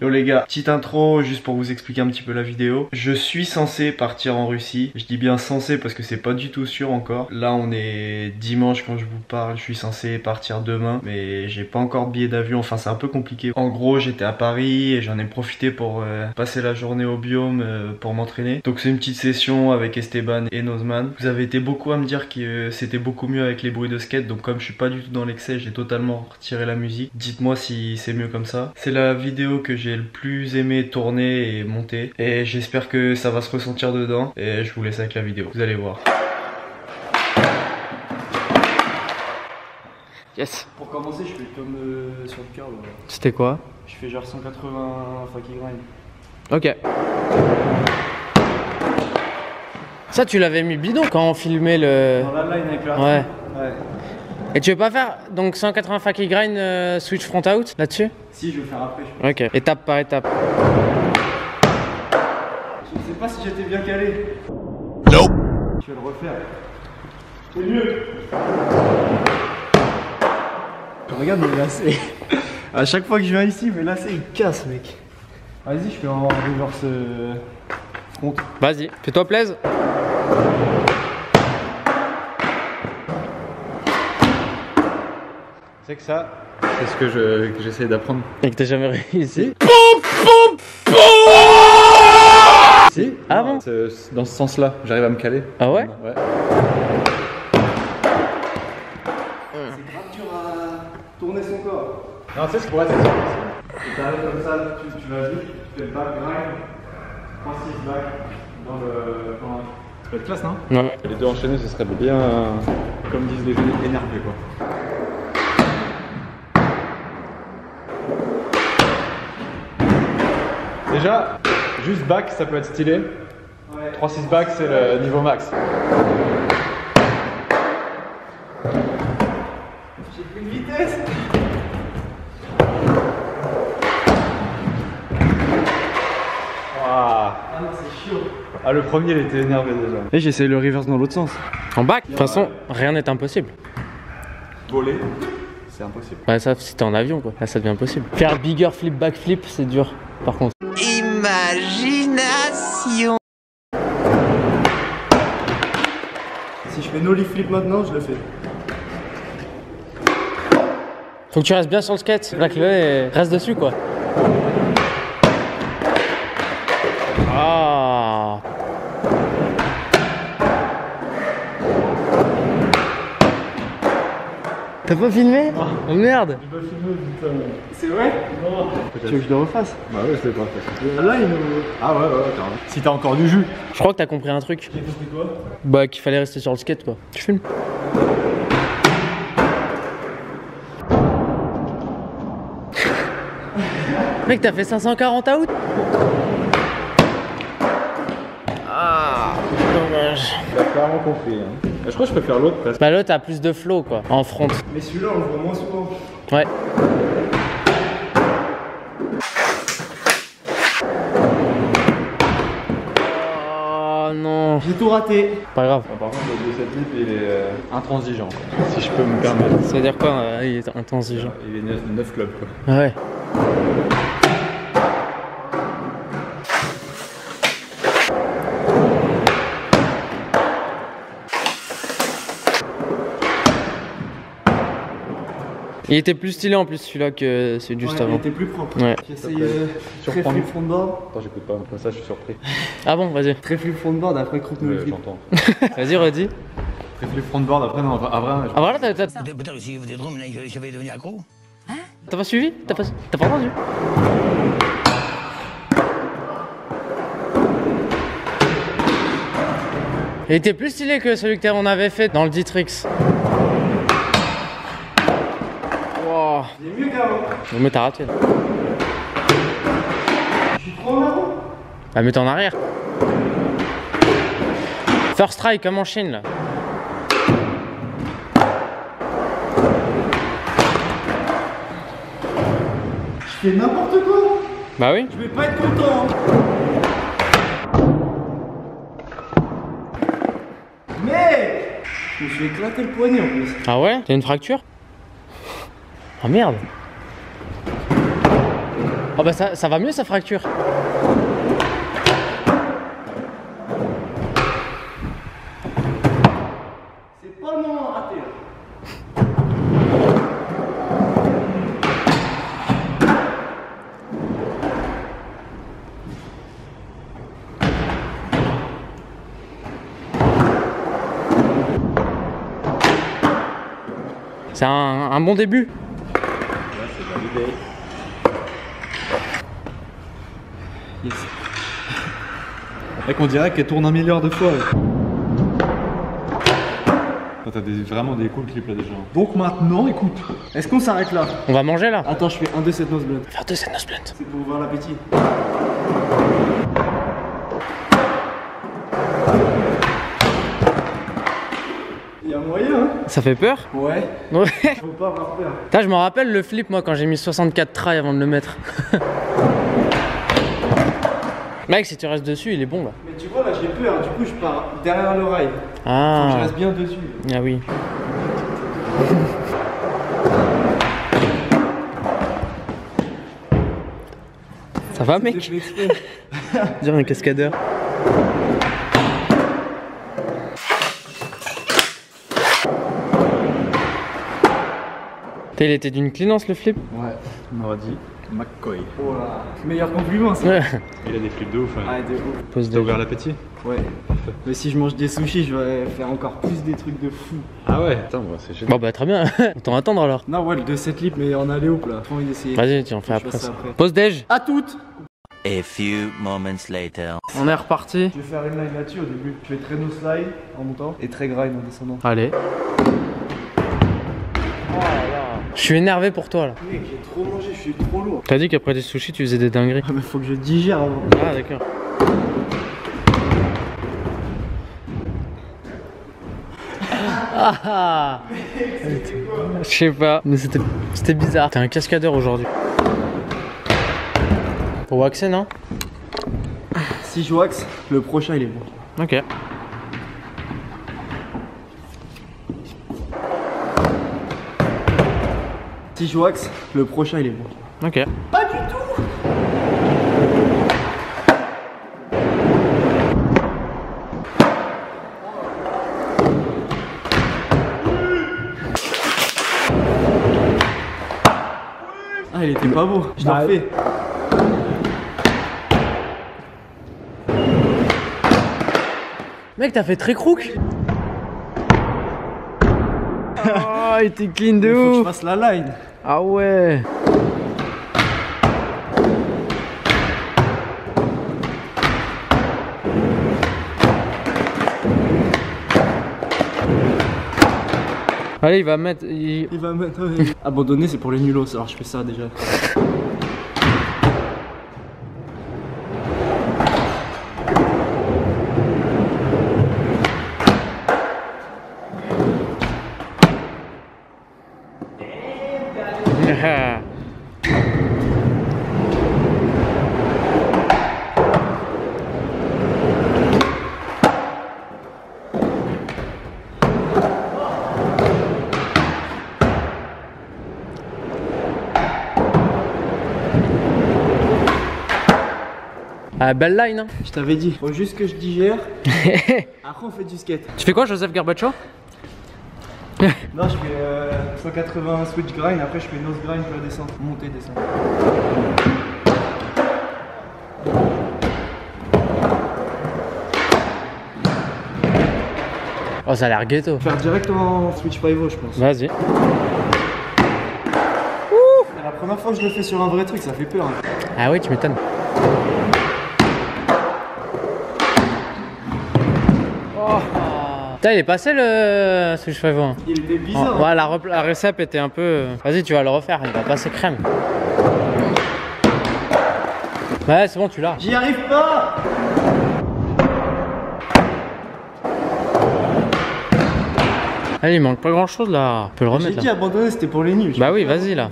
Yo les gars, petite intro juste pour vous expliquer un petit peu la vidéo. Je suis censé partir en Russie. Je dis bien censé parce que c'est pas du tout sûr encore. Là on est dimanche quand je vous parle. Je suis censé partir demain, mais j'ai pas encore de billet d'avion. Enfin c'est un peu compliqué. En gros j'étais à Paris et j'en ai profité pour passer la journée au biome pour m'entraîner. Donc c'est une petite session avec Esteban et Nozman. Vous avez été beaucoup à me dire que c'était beaucoup mieux avec les bruits de skate. Donc comme je suis pas du tout dans l'excès, j'ai totalement retiré la musique. Dites-moi si c'est mieux comme ça. C'est la vidéo que j'ai le plus aimé tourner et monter, et j'espère que ça va se ressentir dedans, et je vous laisse avec la vidéo, vous allez voir. Yes. Pour commencer je fais comme sur le curl. C'était quoi? Je fais genre 180 fucking grind. Ok. Ça tu l'avais mis bidon quand on filmait le... Dans la line avec le ouais. Ouais. Et tu veux pas faire donc 180 fucking grind switch front out là-dessus? Si, je vais le faire après, je pense. Ok, étape par étape. Je ne sais pas si j'étais bien calé. Nope. Je vais le refaire. C'est mieux. Regarde mes lacets. À chaque fois que je viens ici, mes lacets ils cassent, mec. Vas-y, je fais en reverse front. Vas-y, fais-toi plaisir. C'est que ça, c'est ce que j'essaie d'apprendre. Et que t'as jamais réussi. Si. Ah bon? Dans ce sens-là, j'arrive à me caler. Ah ouais? Ouais. C'est grave dur à tourner son corps. Non, tu sais ce qu'il pourrait être. Et t'arrives comme ça, tu vas vite, tu fais le back grind, 3-6 back dans le. Ça peut être classe, non? Ouais. Les deux enchaînés, ce serait bien, comme disent les jeunes, énervé quoi. Déjà, juste back, ça peut être stylé. Ouais. 3-6 back, c'est le niveau max. J'ai plus de vitesse. Ah, Ah non, c'est chaud. ah, le premier, il était énervé déjà. Et j'essaie le reverse dans l'autre sens. En bac, de toute façon, rien n'est impossible. Voler, c'est impossible. Ouais, ça, si t'es en avion, quoi. Là, ça devient possible. Faire bigger flip, back flip, c'est dur, par contre. Imagination. Si je fais nollie flip maintenant, je le fais. Faut que tu restes bien sur le skate. Là, reste dessus, quoi. Ah. T'as pas filmé? Oh merde. C'est vrai? Non. Tu veux que je le refasse? Bah ouais, je l'ai pas fait. Là, il nous. Ah ouais, carrément. Si t'as encore du jus. Je crois que t'as compris un truc. J'ai compris quoi? Bah, qu'il fallait rester sur le skate, quoi. Tu filmes? Mec, t'as fait 540 out? Ah, dommage. T'as clairement compris. Hein. Je crois que je peux faire l'autre presque. Bah, l'autre a plus de flow, quoi, en front. Mais celui-là, on le voit moins souvent. Ouais. Oh non. J'ai tout raté. Pas grave. Par contre, le cette type, il est intransigeant, quoi. Si je peux me permettre. Ça veut dire quoi? Il est intransigeant. Il est 9 clubs, quoi. Ouais. Il était plus stylé en plus celui-là que celui juste Ouais, avant. il était plus propre. Ouais. J'essaye très Surprendre. flip frontboard. Attends, j'écoute pas, comme ça je suis surpris. Ah bon, vas-y. Très flip frontboard après crook nollie flip. J'entends. Vas-y, redis. Très flip frontboard, après, non, après, Ah voilà, t'as Putain, si vous êtes drôle, je vais devenir accro. pas suivi? T'as pas entendu? Il était plus stylé que celui qu'on avait fait dans le Ditrix. Wow. C'est mieux qu'avant. Bon, mais t'as raté là. Je suis trop en avant. Ah, mais t'es en arrière. First try comme en Chine là. Je fais n'importe quoi. Bah oui. Je vais pas être content. Mec, je me suis éclaté le poignet en plus. Ah ouais? T'as une fracture? Ah merde. Oh bah ça va mieux, ça fracture. C'est pas le moment à rater là. C'est un bon début. Yes. Mec, on dirait qu'elle tourne 1 milliard de fois. T'as vraiment des cool clips là déjà. Donc maintenant, écoute. Est-ce qu'on s'arrête là? On va manger là. Attends, je fais un de cette nose blunt. Faire 2 cette nose blunt. C'est pour ouvrir l'appétit. Il y a moyen, hein? Ça fait peur? Ouais. Ouais. Faut pas avoir peur. Putain, je me rappelle le flip moi quand j'ai mis 64 try avant de le mettre. Mec, si tu restes dessus, il est bon là. Mais tu vois, là j'ai peur. Du coup, je pars derrière le rail. Faut que je Ah. reste bien dessus. Ah oui. Ça va mec? J'ai fait exprès. Dire un cascadeur. Il était d'une cleanance le flip? Ouais, on m'aurait dit McCoy. Oh là. Meilleur compliment, ça. Ouais. Il a des flips de ouf. Hein. Ah, de ouf. Pose T'as de... ouvert l'appétit? Ouais. Mais si je mange des sushis, je vais faire encore plus des trucs de fou. Ah ouais? Attends, moi c'est génial. Bon bah très bien, autant attendre alors. Non, ouais, le de cette lip, mais en aller où là? J'ai envie d'essayer. Vas-y, tu en fais Je après fais ça ça. après. Pause déj. À toutes! A few moments later. On est reparti. Je vais faire une line là-dessus au début. Je fais très no slide en montant et très grind en descendant. Allez. Je suis énervé pour toi là. Mec, j'ai trop mangé, je suis trop lourd. T'as dit qu'après des sushis tu faisais des dingueries. Ah, mais faut que je digère avant. Ah d'accord. Ah. Je sais pas, mais c'était bizarre. T'es un cascadeur aujourd'hui. Pour waxer non? Si je wax, le prochain il est bon. Ok. Si je wax, le prochain il est bon. Ok. Pas du tout! Ah, il était pas beau, je l'ai refais. Mec, t'as fait très crook. Oh, il était clean de Il faut que je ouf. fasse la line. Ah ouais. Allez, il va mettre. Il va mettre. Abandonner, c'est pour les nulos, alors je fais ça déjà. Ah, belle line, hein. Je t'avais dit, faut juste que je digère. Après, on fait du skate. Tu fais quoi, Joseph Garbacho? Non, je fais 180 switch grind, après je fais nose grind pour la descente. Montée, descente. Oh, ça a l'air ghetto. Faire directement switch 5-0, je pense. Vas-y. C'est la première fois que je le fais sur un vrai truc, ça fait peur. Hein. Ah oui, tu m'étonnes. Putain, il est passé le Switch 5-1. Il était bizarre. Ouais, la recette était un peu. Vas-y, tu vas le refaire, il va passer crème. Ouais, c'est bon, tu l'as. J'y arrive pas. Allez, il manque pas grand chose là. On peut le J'ai remettre dit là. abandonner, c'était pour les nuls. Bah oui, vas-y là.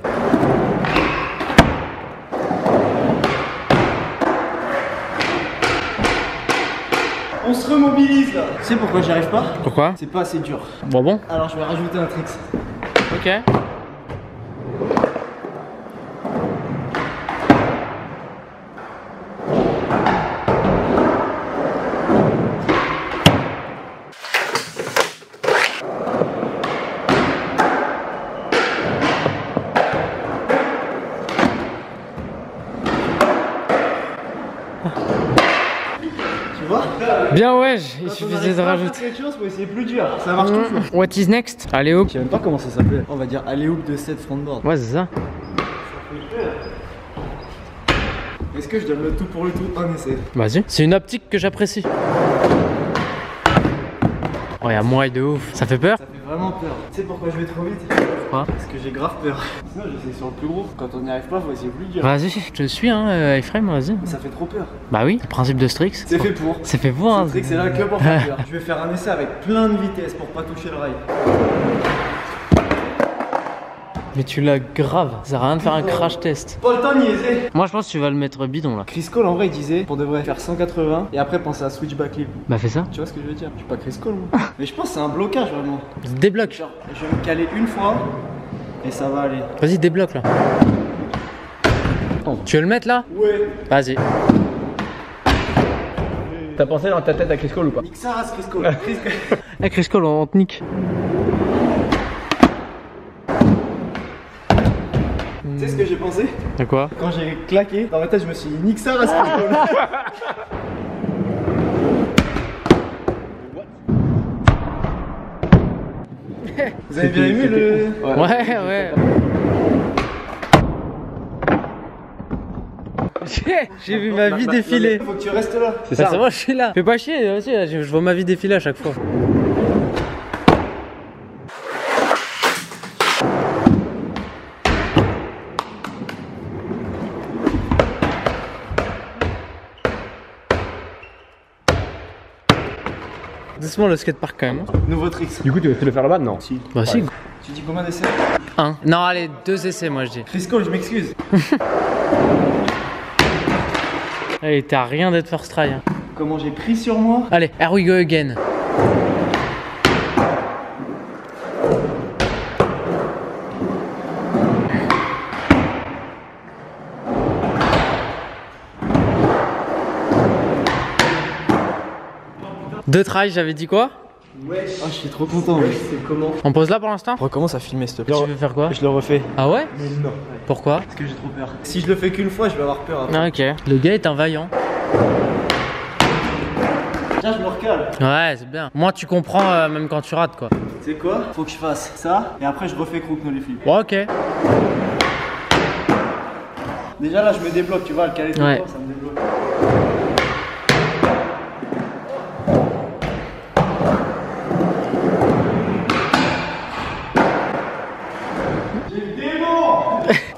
On se remobilise là. Tu sais pourquoi j'y arrive pas? Pourquoi? C'est pas assez dur. Bon. Alors je vais rajouter un trick. Ok. Tu vois? Bien ouais, il Quand on suffisait arrive de pas à faire rajouter. quelque chose, faut essayer plus dur. Ça marche toujours. What is next? Allez hop. Je sais même pas comment ça s'appelait. On va dire alley-oop de 7 frontboard. Ouais, c'est ça. Est-ce que je donne le tout pour le tout? Un essai. Vas-y. C'est une optique que j'apprécie. Oh, y'a moi de ouf. Ça fait peur? Ça fait vraiment peur. Tu sais pourquoi je vais trop vite? Pourquoi? Parce que j'ai grave peur. Sinon j'essaie sur le plus gros. Quand on n'y arrive pas, faut essayer plus dur. Vas-y, je te suis hein, Ephraim, vas-y. Ça fait trop peur. Bah oui, le principe de Strix. C'est fait pour. C'est fait pour, hein. C'est que c'est là que pour faire peur. Je vais faire un essai avec plein de vitesse pour pas toucher le rail. Mais tu l'as grave. Ça sert à rien de faire un crash test. Pas le temps de niaiser. Moi, je pense que tu vas le mettre bidon là. Chris Cole en vrai il disait pour de vrai faire 180 et après penser à switch back clip. Bah, fais ça. Tu vois ce que je veux dire? Je suis pas Chris Cole moi. Mais je pense que c'est un blocage vraiment. Débloque. Genre, je vais me caler une fois et ça va aller. Vas-y, débloque là. Tu veux le mettre là? Ouais. Vas-y. T'as pensé dans ta tête à Chris Cole ou pas? Nique sa race Chris Cole. Eh, Chris Cole, on te nique. Tu sais ce que j'ai pensé? De quoi? Quand j'ai claqué, dans ma tête je me suis dit nique sa race Chris Cole. Vous avez bien aimé le... Ouais. J'ai vu ma vie défiler. Faut que tu restes là. C'est Bah, ça. c'est moi, je suis là. Fais pas chier, aussi, là, je vois ma vie défiler à chaque fois. Doucement le skatepark quand même. Nouveau tricks. Du coup, tu veux le faire là-bas? Non. Si. Bah si. Tu dis combien d'essais? Un. Non, allez, 2 essais moi je dis. Chris Cole, je m'excuse. Allez, t'as rien d'être first try. Hein. Comment j'ai pris sur moi? Allez, here we go again. Deux tries, j'avais dit quoi? Ouais. Ah, je suis trop content. C'est comment? On pose là pour l'instant? Recommence à filmer s'il te plaît. Tu veux faire quoi? Je le refais. Ah ouais? Mais non. Pourquoi? Parce que j'ai trop peur. Si je le fais qu'une fois, je vais avoir peur après. Ah ok. Le gars est un vaillant. Tiens, je me recale. Ouais, c'est bien. Moi, tu comprends même quand tu rates quoi. Tu sais quoi? Faut que je fasse ça et après je refais crook no les flips. Ouais, ok. Déjà là, je me débloque, tu vois, le calé Ouais. ça me débloque.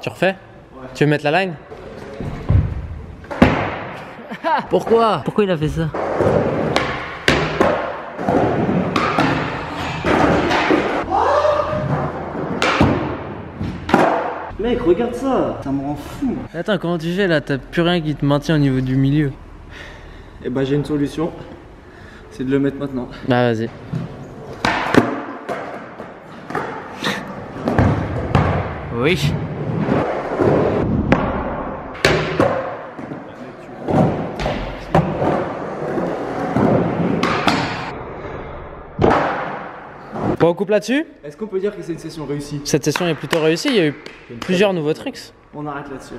Tu refais? Ouais. Tu veux mettre la line? Pourquoi? Pourquoi il a fait ça? Mec, regarde ça, ça me rend fou. Attends, comment tu fais là? T'as plus rien qui te maintient au niveau du milieu. Et bah j'ai une solution, c'est de le mettre maintenant. Bah vas-y. Oui. Bon, on coupe là-dessus. Est-ce qu'on peut dire que c'est une session réussie? Cette session est plutôt réussie, il y a eu plusieurs nouveaux tricks. On arrête là-dessus.